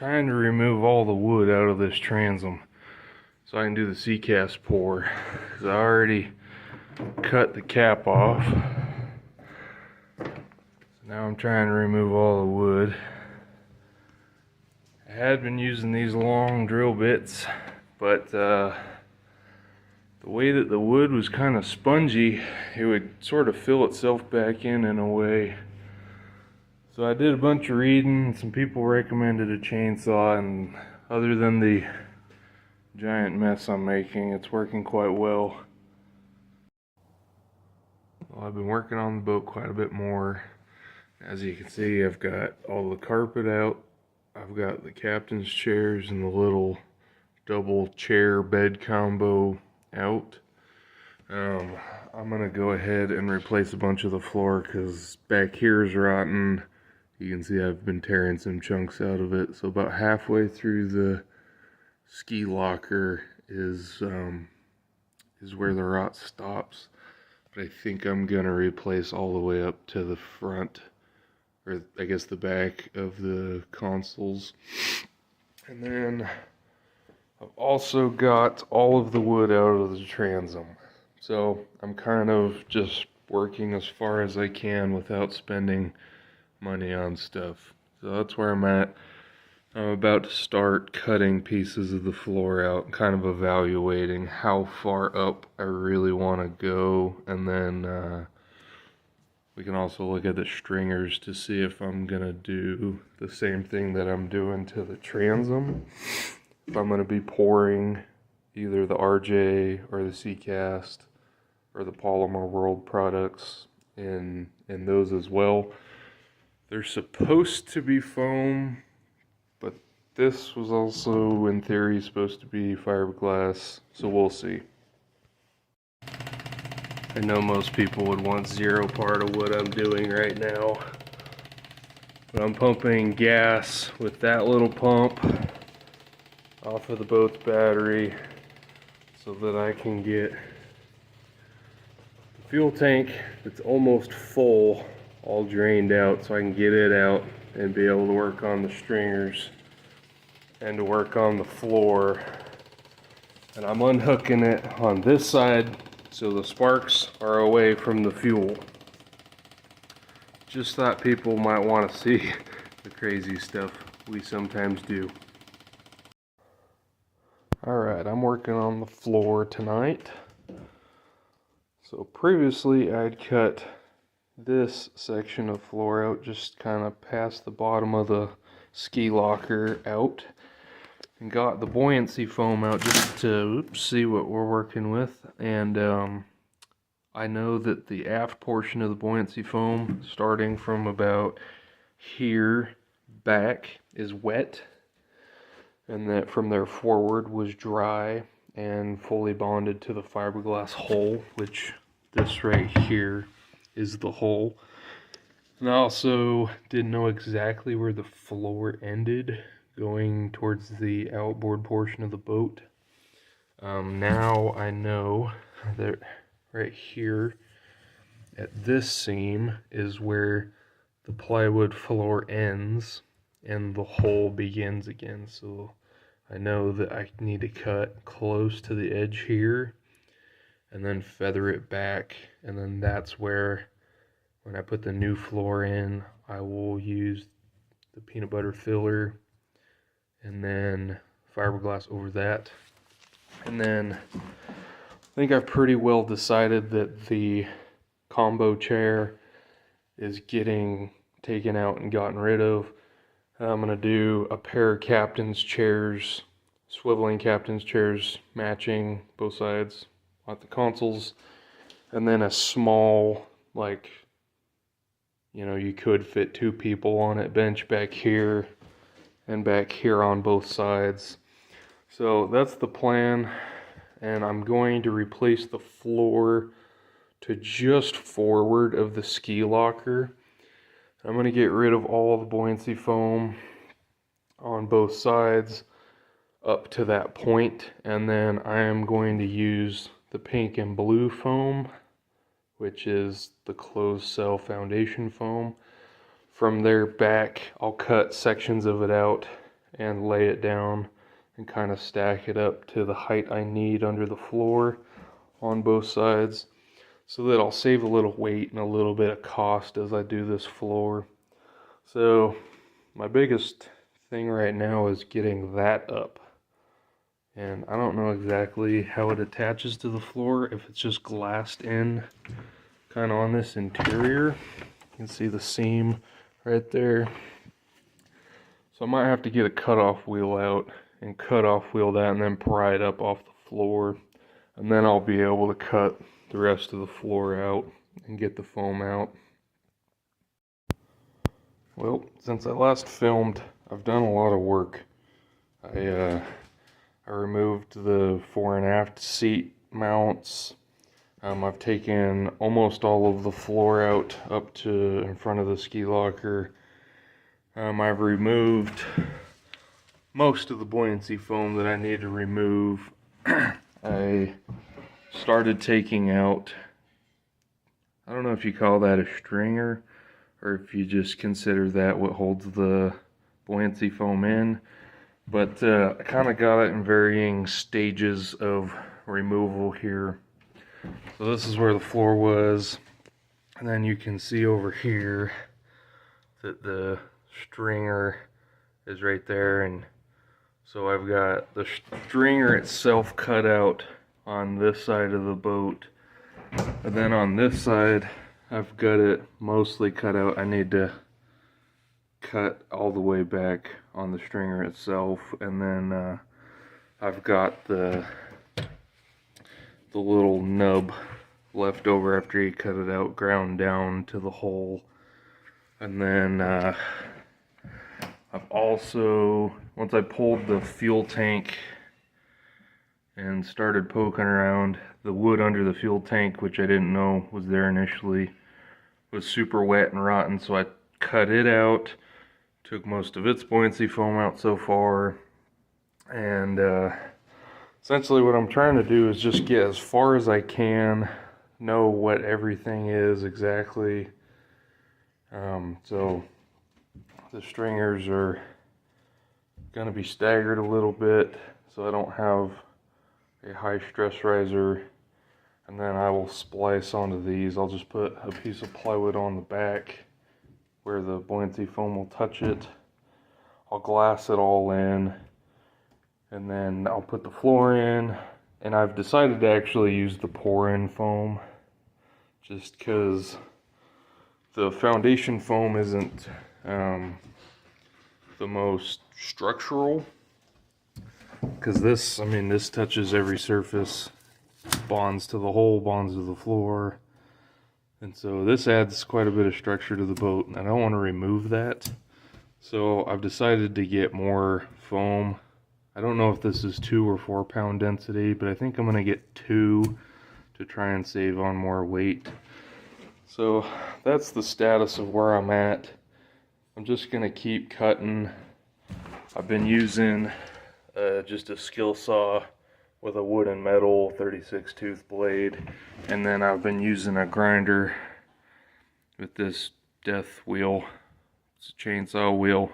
trying to remove all the wood out of this transom so I can do the C-cast pour. I already cut the cap off. Now I'm trying to remove all the wood. I had been using these long drill bits, but the way that the wood was kind of spongy, it would sort of fill itself back in a way. So I did a bunch of reading. Some people recommended a chainsaw, and other than the giant mess I'm making, it's working quite well. Well, I've been working on the boat quite a bit more. As you can see, I've got all the carpet out. I've got the captain's chairs and the little double chair bed combo out. I'm gonna go ahead and replace a bunch of the floor because back here is rotten. You can see I've been tearing some chunks out of it. So about halfway through the ski locker is where the rot stops. But I think I'm gonna replace all the way up to the front, or I guess the back of the consoles. And then I've also got all of the wood out of the transom. So I'm kind of just working as far as I can without spending money on stuff. So that's where I'm at. I'm about to start cutting pieces of the floor out, kind of evaluating how far up I really want to go, and then we can also look at the stringers to see if I'm gonna do the same thing that I'm doing to the transom. If I'm gonna be pouring either the RJ or the C-cast or the Polymer World products in those as well. They're supposed to be foam, but this was also in theory supposed to be fiberglass, so we'll see. I know most people would want zero part of what I'm doing right now, but I'm pumping gas with that little pump off of the boat's battery so that I can get the fuel tank that's almost full all drained out, so I can get it out and be able to work on the stringers and to work on the floor. And I'm unhooking it on this side so the sparks are away from the fuel. Just thought people might want to see the crazy stuff we sometimes do. Alright, I'm working on the floor tonight. So previously I'd cut this section of floor out, just kind of past the bottom of the ski locker out, and got the buoyancy foam out just to see what we're working with. And I know that the aft portion of the buoyancy foam, starting from about here back, is wet, and that from there forward was dry and fully bonded to the fiberglass hull, which this right here is the hole. And I also didn't know exactly where the floor ended going towards the outboard portion of the boat. Now I know that right here at this seam is where the plywood floor ends and the hole begins again. So I know that I need to cut close to the edge here and then feather it back, and then that's where, when I put the new floor in, I will use the peanut butter filler and then fiberglass over that. And then I think I've pretty well decided that the combo chair is getting taken out and gotten rid of. I'm going to do a pair of captain's chairs, swiveling captain's chairs matching both sides at the consoles, and then a small, like, you know, you could fit 2 people on it, bench back here and back here on both sides. So that's the plan, and I'm going to replace the floor to just forward of the ski locker. I'm going to get rid of all the buoyancy foam on both sides up to that point, and then I am going to use the pink and blue foam, which is the closed cell foundation foam. From there back, I'll cut sections of it out and lay it down and kind of stack it up to the height I need under the floor on both sides, so that I'll save a little weight and a little bit of cost as I do this floor. So my biggest thing right now is getting that up. And I don't know exactly how it attaches to the floor, if it's just glassed in kind of on this interior. You can see the seam right there. So I might have to get a cutoff wheel out and cutoff wheel that and then pry it up off the floor. And then I'll be able to cut the rest of the floor out and get the foam out. Well, since I last filmed, I've done a lot of work. I removed the fore and aft seat mounts. I've taken almost all of the floor out up to in front of the ski locker. I've removed most of the buoyancy foam that I need to remove. I started taking out, I don't know if you call that a stringer, or if you just consider that what holds the buoyancy foam in. But I kind of got it in varying stages of removal here. So this is where the floor was, and then you can see over here that the stringer is right there. And so I've got the stringer itself cut out on this side of the boat, and then on this side I've got it mostly cut out. I need to cut all the way back on the stringer itself, and then I've got the little nub left over after you cut it out, ground down to the hole. And then I've also, once I pulled the fuel tank and started poking around, the wood under the fuel tank, which I didn't know was there initially, was super wet and rotten, so I cut it out. Took most of its buoyancy foam out so far, and essentially what I'm trying to do is just get as far as I can, know what everything is exactly. So the stringers are going to be staggered a little bit so I don't have a high stress riser, and then I will splice onto these. I'll just put a piece of plywood on the back where the buoyancy foam will touch it. I'll glass it all in, and then I'll put the floor in. And I've decided to actually use the pour-in foam, just because the foundation foam isn't the most structural. Because this, I mean, this touches every surface, bonds to the hole, bonds to the floor. And so this adds quite a bit of structure to the boat, and I don't want to remove that. So I've decided to get more foam. I don't know if this is 2 or 4 pound density, but I think I'm going to get 2 to try and save on more weight. So that's the status of where I'm at. I'm just going to keep cutting. I've been using just a skill saw with a wood and metal 36 tooth blade, and then I've been using a grinder with this death wheel. It's a chainsaw wheel.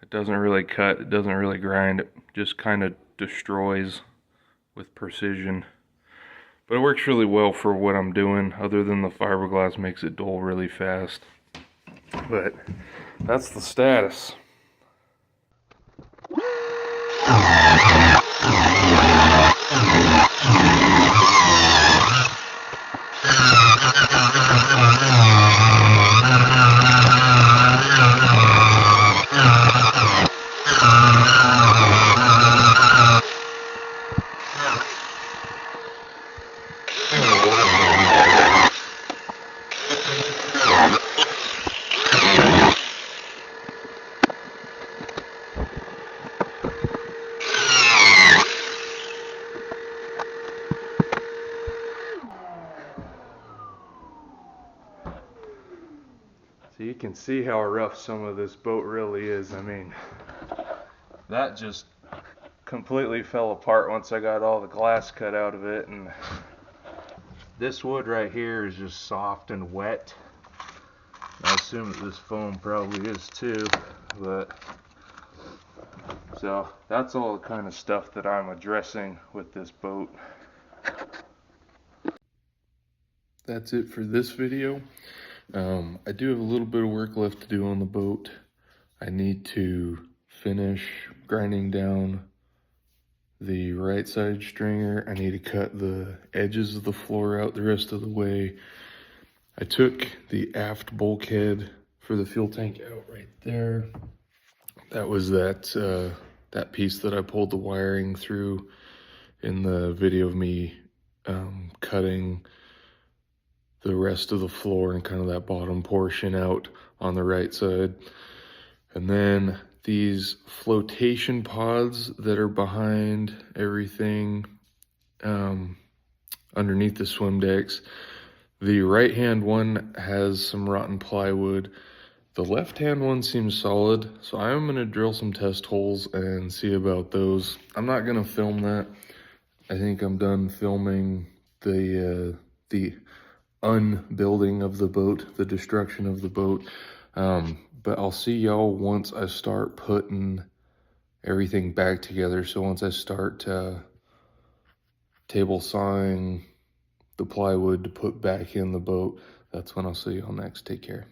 It doesn't really cut, it doesn't really grind, it just kind of destroys with precision. But it works really well for what I'm doing, other than the fiberglass makes it dull really fast. But that's the status. So you can see how rough some of this boat really is. I mean, that just completely fell apart once I got all the glass cut out of it, and this wood right here is just soft and wet. I assume that this foam probably is too, but So that's all the kind of stuff that I'm addressing with this boat. That's it for this video. I do have a little bit of work left to do on the boat. I need to finish grinding down the right side stringer. I need to cut the edges of the floor out the rest of the way. I took the aft bulkhead for the fuel tank out right there. That was that piece that I pulled the wiring through in the video of me cutting the rest of the floor and kind of that bottom portion out on the right side. And then these flotation pods that are behind everything underneath the swim decks. The right hand one has some rotten plywood. The left hand one seems solid, so I'm gonna drill some test holes and see about those. I'm not gonna film that. I think I'm done filming the unbuilding of the boat, the destruction of the boat. But I'll see y'all once I start putting everything back together. So once I start table sawing the plywood to put back in the boat, that's when I'll see y'all next. Take care.